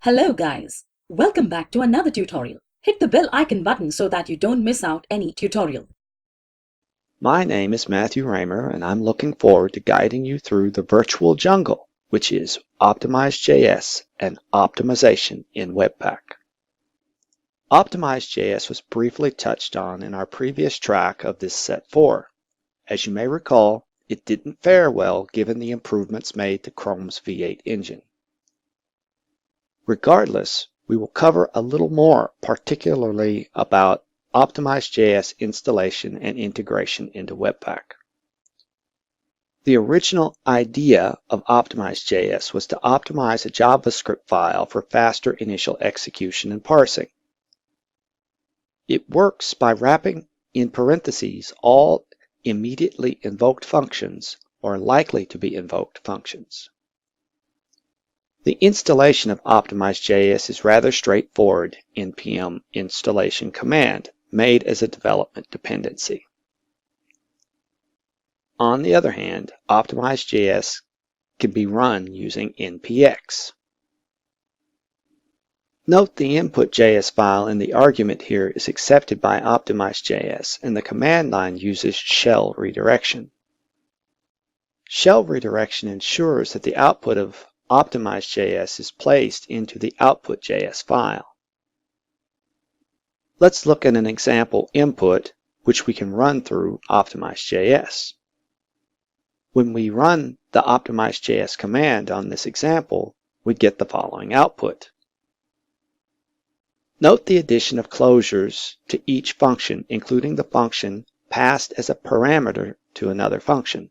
Hello guys, welcome back to another tutorial. Hit the bell icon button so that you don't miss out any tutorial. My name is Matthew Raymer, and I'm looking forward to guiding you through the virtual jungle, which is Optimize.js and optimization in Webpack. Optimize.js was briefly touched on in our previous track of this set 4. As you may recall, it didn't fare well given the improvements made to Chrome's V8 engine. Regardless, we will cover a little more, particularly about Optimize.js installation and integration into Webpack. The original idea of Optimize.js was to optimize a JavaScript file for faster initial execution and parsing. It works by wrapping in parentheses all immediately invoked functions or likely to be invoked functions. The installation of Optimize.js is rather straightforward npm installation command made as a development dependency. On the other hand, Optimize.js can be run using npx. Note the input.js file in the argument here is accepted by Optimize.js, and the command line uses shell redirection. Shell redirection ensures that the output of Optimize.js is placed into the output.js file. Let's look at an example input which we can run through Optimize.js. When we run the Optimize.js command on this example, we get the following output. Note the addition of closures to each function, including the function passed as a parameter to another function.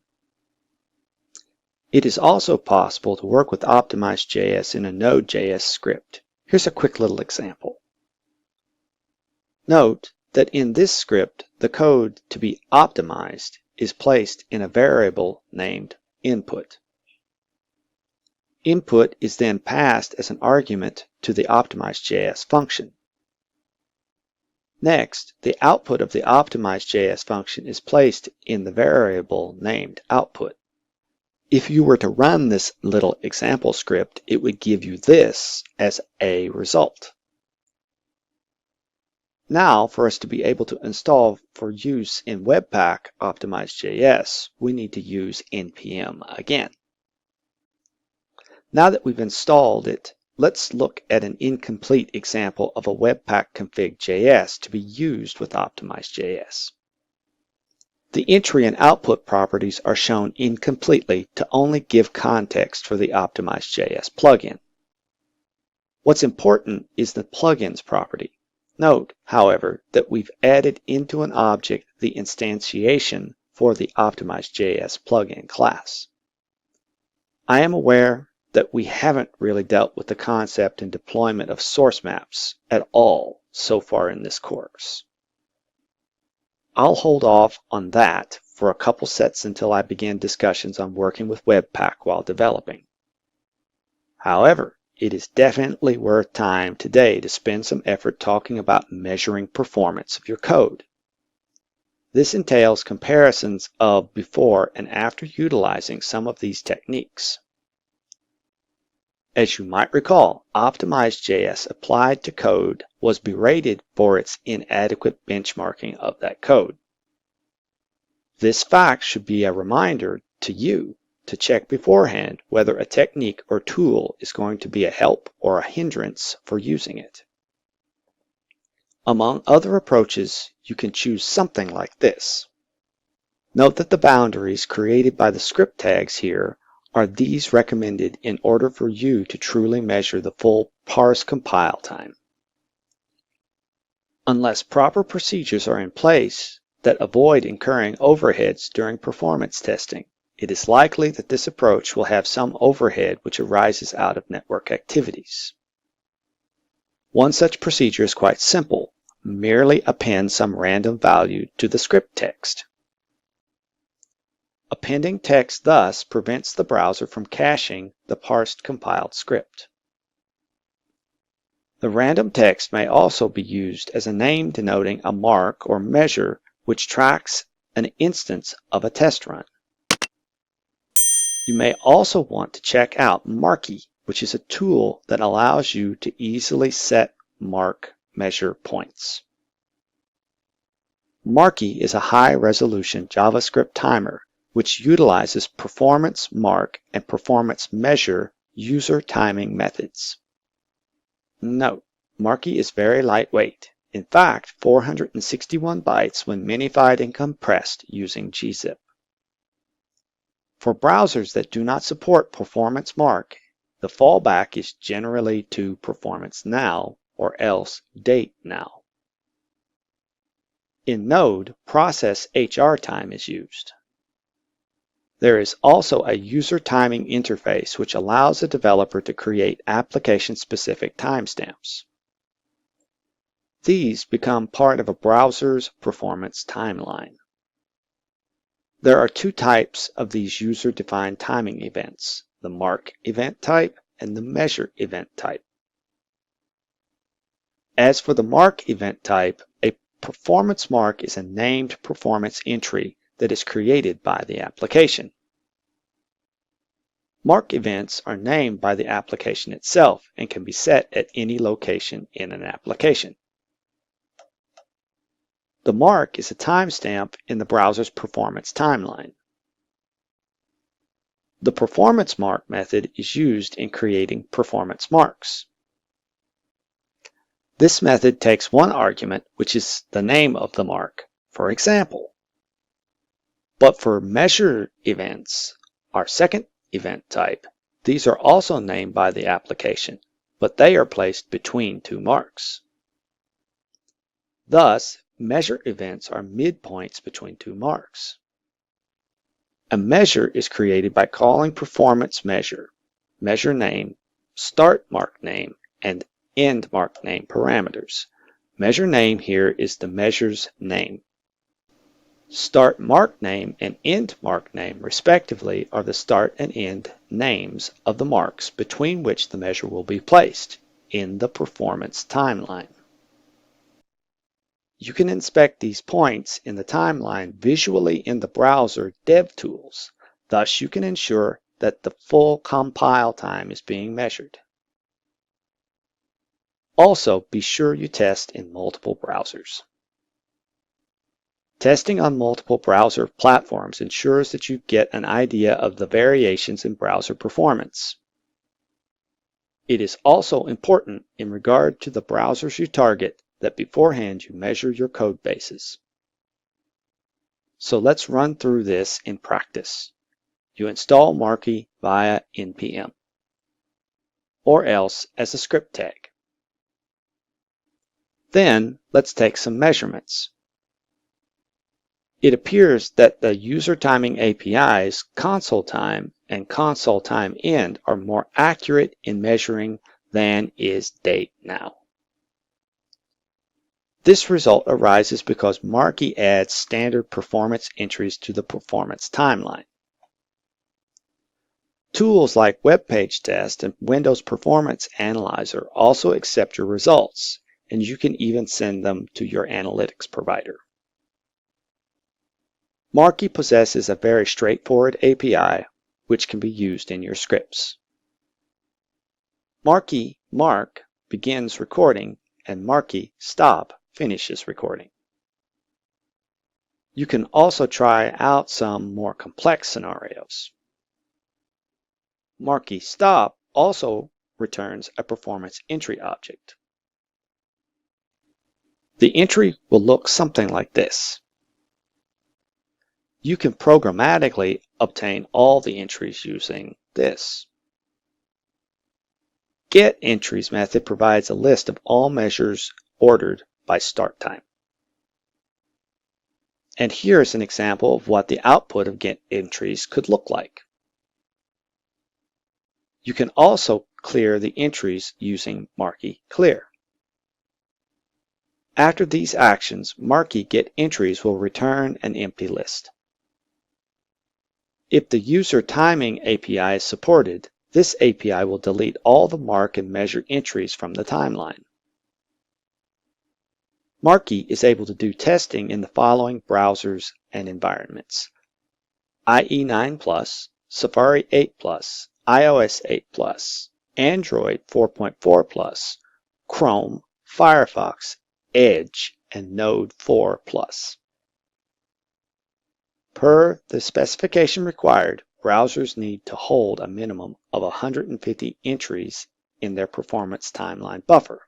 It is also possible to work with Optimize.js in a Node.js script. Here's a quick little example. Note that in this script, the code to be optimized is placed in a variable named input. Input is then passed as an argument to the Optimize.js function. Next, the output of the Optimize.js function is placed in the variable named output. If you were to run this little example script, it would give you this as a result. Now, for us to be able to install for use in Webpack Optimize.js, we need to use npm again. Now that we've installed it, let's look at an incomplete example of a Webpack config.js to be used with Optimize.js. The entry and output properties are shown incompletely to only give context for the Optimize.js plugin. What's important is the plugins property. Note, however, that we've added into an object the instantiation for the Optimize.js plugin class. I am aware that we haven't really dealt with the concept and deployment of source maps at all so far in this course. I'll hold off on that for a couple sets until I begin discussions on working with Webpack while developing. However, it is definitely worth time today to spend some effort talking about measuring performance of your code. This entails comparisons of before and after utilizing some of these techniques. As you might recall, Optimize.js applied to code was berated for its inadequate benchmarking of that code. This fact should be a reminder to you to check beforehand whether a technique or tool is going to be a help or a hindrance for using it. Among other approaches, you can choose something like this. Note that the boundaries created by the script tags here are these recommended in order for you to truly measure the full parse compile time. Unless proper procedures are in place that avoid incurring overheads during performance testing, it is likely that this approach will have some overhead which arises out of network activities. One such procedure is quite simple. Merely append some random value to the script text. Appending text thus prevents the browser from caching the parsed-compiled script. The random text may also be used as a name denoting a mark or measure which tracks an instance of a test run. You may also want to check out marky which is a tool that allows you to easily set mark measure points. Marky is a high-resolution JavaScript timer which utilizes performance.mark and performance.measure user timing methods. Note, Marky is very lightweight. In fact, 461 bytes when minified and compressed using gzip. For browsers that do not support performance.mark, the fallback is generally to performance now or else date now. In Node, process HR time is used. There is also a user timing interface which allows a developer to create application-specific timestamps. These become part of a browser's performance timeline. There are two types of these user-defined timing events, the mark event type and the measure event type. As for the mark event type, a performance mark is a named performance entry that is created by the application. Mark events are named by the application itself and can be set at any location in an application. The mark is a timestamp in the browser's performance timeline. The performance mark method is used in creating performance marks. This method takes one argument, which is the name of the mark, for example. But for measure events, our second event type, these are also named by the application, but they are placed between two marks. Thus, measure events are midpoints between two marks. A measure is created by calling performance measure, measure name, start mark name, and end mark name parameters. Measure name here is the measure's name. Start mark name and end mark name, respectively, are the start and end names of the marks between which the measure will be placed in the performance timeline. You can inspect these points in the timeline visually in the browser DevTools. Thus, you can ensure that the full compile time is being measured. Also, be sure you test in multiple browsers. Testing on multiple browser platforms ensures that you get an idea of the variations in browser performance. It is also important in regard to the browsers you target that beforehand you measure your code bases. So let's run through this in practice. You install Marky via npm, or else as a script tag. Then let's take some measurements. It appears that the user timing API's console time and console time end are more accurate in measuring than is date now. This result arises because Marky adds standard performance entries to the performance timeline. Tools like WebPage Test and Windows Performance Analyzer also accept your results, and you can even send them to your analytics provider. Marky possesses a very straightforward API which can be used in your scripts. Marky mark begins recording and Marky stop finishes recording. You can also try out some more complex scenarios. Marky stop also returns a performance entry object. The entry will look something like this. You can programmatically obtain all the entries using this. GetEntries method provides a list of all measures ordered by start time. And here's an example of what the output of GetEntries could look like. You can also clear the entries using Marky clear. After these actions, Marky GetEntries will return an empty list. If the user timing API is supported, this API will delete all the mark and measure entries from the timeline. Marky is able to do testing in the following browsers and environments: IE9+, Safari 8+, iOS 8+, Android 4.4 Plus, Chrome, Firefox, Edge, and Node 4 Plus. Per the specification required, browsers need to hold a minimum of 150 entries in their performance timeline buffer.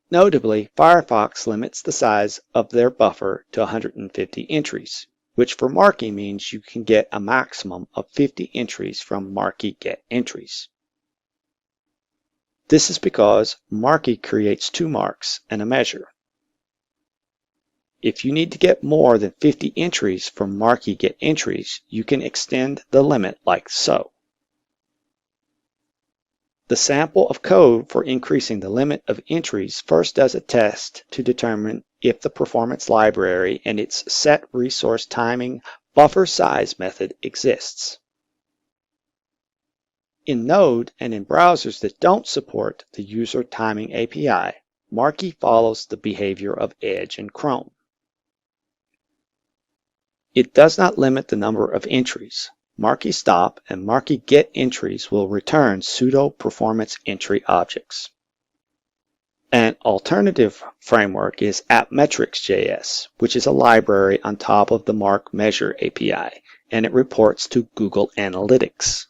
Notably, Firefox limits the size of their buffer to 150 entries, which for marky means you can get a maximum of 50 entries from marky get entries. This is because marky creates two marks and a measure. If you need to get more than 50 entries from marky get entries, you can extend the limit like so. The sample of code for increasing the limit of entries first does a test to determine if the performance library and its set resource timing buffer size method exists. In Node and in browsers that don't support the user timing API, marky follows the behavior of Edge and Chrome. It does not limit the number of entries. Marky stop and marky get entries will return pseudo performance entry objects. An alternative framework is appmetrics.js, which is a library on top of the mark measure API, and it reports to Google Analytics.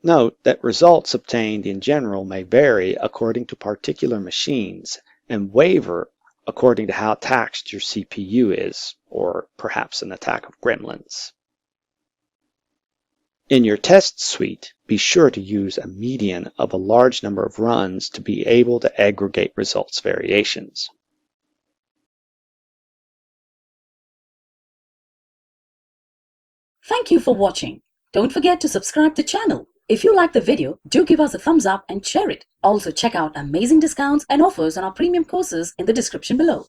Note that results obtained in general may vary according to particular machines and waver according to how taxed your CPU is, or perhaps an attack of gremlins. In your test suite, be sure to use a median of a large number of runs to be able to aggregate results variations. Thank you for watching. Don't forget to subscribe to the channel. If you like the video, do give us a thumbs up and share it. Also check out amazing discounts and offers on our premium courses in the description below.